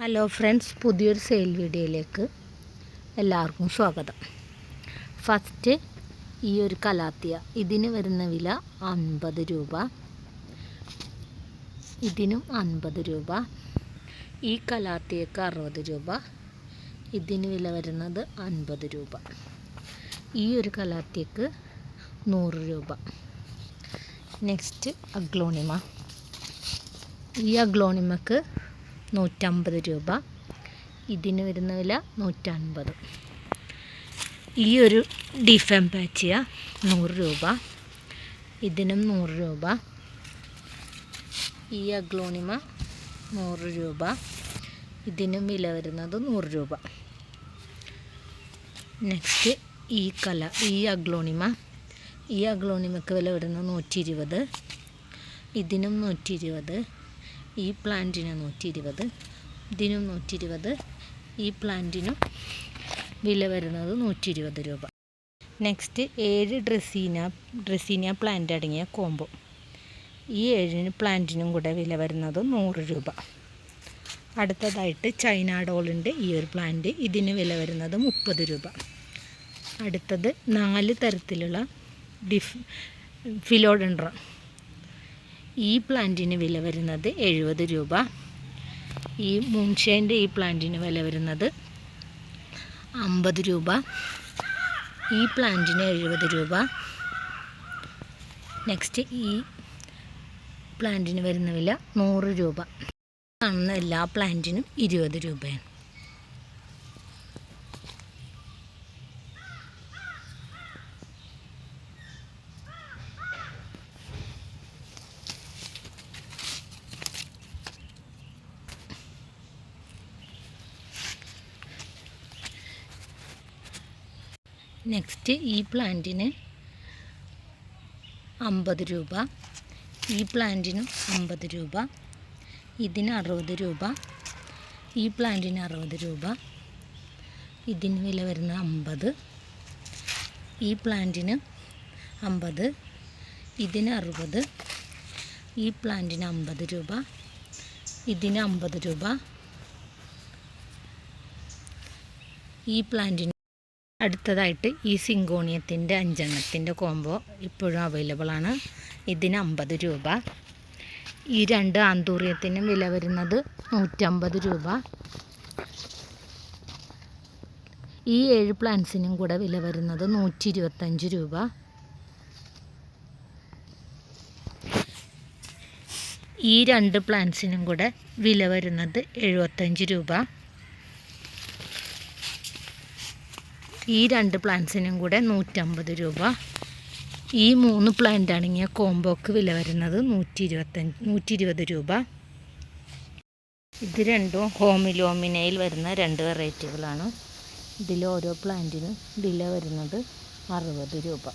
Hello friends, പുതിയൊരു sale വീഡിയോയിലേക്ക് എല്ലാവർക്കും സ്വാഗതം. ഫസ്റ്റ് ഈ ഒരു കലാത്തിയ, ഇതിന് വരുന്ന വില 50 രൂപ, ഇതിനും 50 രൂപ. ഈ കലാത്തിയക്ക് 60 രൂപ, ഇതിന് വില വരുന്നത് 50 രൂപ. ഈ ഒരു കലാത്തിയക്ക് 100 രൂപ. Next aglaonema. ഈ അഗ്ലോണിമക്ക് 150 രൂപ, ഇതിന് വരുന്ന വില 150. ഈ ഒരു ഡിഫം പാച്ചിയ 100 രൂപ, ഇതിനും 100 രൂപ. ഈ അഗ്ലോണിമ 100 രൂപ, ഇതിനും വില വരുന്നത് 100 രൂപ. നെക്സ്റ്റ് ഈ അഗ്ലോണിമക്ക് വില വരുന്നത് 120, ഇതിനും 120. ഈ പ്ലാന്റിന് 120, ഇതിനും 120. ഈ പ്ലാന്റിനും വില വരുന്നത് 120 രൂപ. നെക്സ്റ്റ് 7 ഡ്രസീന പ്ലാന്റ് അടങ്ങിയ കോംബോ. ഈ 7 പ്ലാന്റിനും കൂടെ വില വരുന്നത് 100 രൂപ. അടുത്തതായിട്ട് ചൈന ഡോളുണ്ട് ഈ ഒരു പ്ലാന്റ്, ഇതിന് വില വരുന്നത് 30 രൂപ. അടുത്തത് 4 തരത്തിലുള്ള ഫിലോഡെൻഡ്രോൺ. ഈ പ്ലാന്റിന് വില വരുന്നത് 70 രൂപ. ഈ മൂൺഷൈൻ്റെ ഈ പ്ലാന്റിന് വില വരുന്നത് 50 രൂപ. ഈ പ്ലാന്റിന് 70 രൂപ. നെക്സ്റ്റ് ഈ പ്ലാന്റിന് വരുന്ന വില 100 രൂപ. കാണുന്ന എല്ലാ പ്ലാന്റിനും 20 രൂപയാണ്. നെക്സ്റ്റ് ഈ പ്ലാന്റിന് 50 രൂപ, ഈ പ്ലാന്റിനും 50 രൂപ, ഇതിന് 60 രൂപ. ഈ പ്ലാന്റിന് 60 രൂപ, ഇതിന് വില വരുന്ന 50. ഈ പ്ലാന്റിന് 50, ഇതിന് 60. ഈ പ്ലാന്റിന് 50 രൂപ, ഇതിന് 50 രൂപ. ഈ പ്ലാന്റിന് അടുത്തതായിട്ട് ഈ സിങ്കോണിയത്തിൻ്റെ 5 എണ്ണത്തിൻ്റെ കോംബോ ഇപ്പോഴും അവൈലബിൾ ആണ്. ഇതിന് 50 രൂപ. ഈ 2 ആന്തൂറിയത്തിനും വില വരുന്നത് 150 രൂപ. ഈ 7 പ്ലാന്റ്സിനും കൂടെ വില വരുന്നത് 125 രൂപ. ഈ 2 പ്ലാന്റ്സിനും കൂടെ വില വരുന്നത് 75 രൂപ. ഈ 2 പ്ലാന്റ്സിനും കൂടെ 150 രൂപ. ഈ 3 പ്ലാന്റ് അടങ്ങിയ കോംബോക്ക് വില വരുന്നത് 120 രൂപ. ഇത് രണ്ടും ഹോമിലോമിനയിൽ വരുന്ന 2 വെറൈറ്റികളാണ്. ഇതിൽ ഓരോ പ്ലാന്റിനും വില വരുന്നത് 60 രൂപ.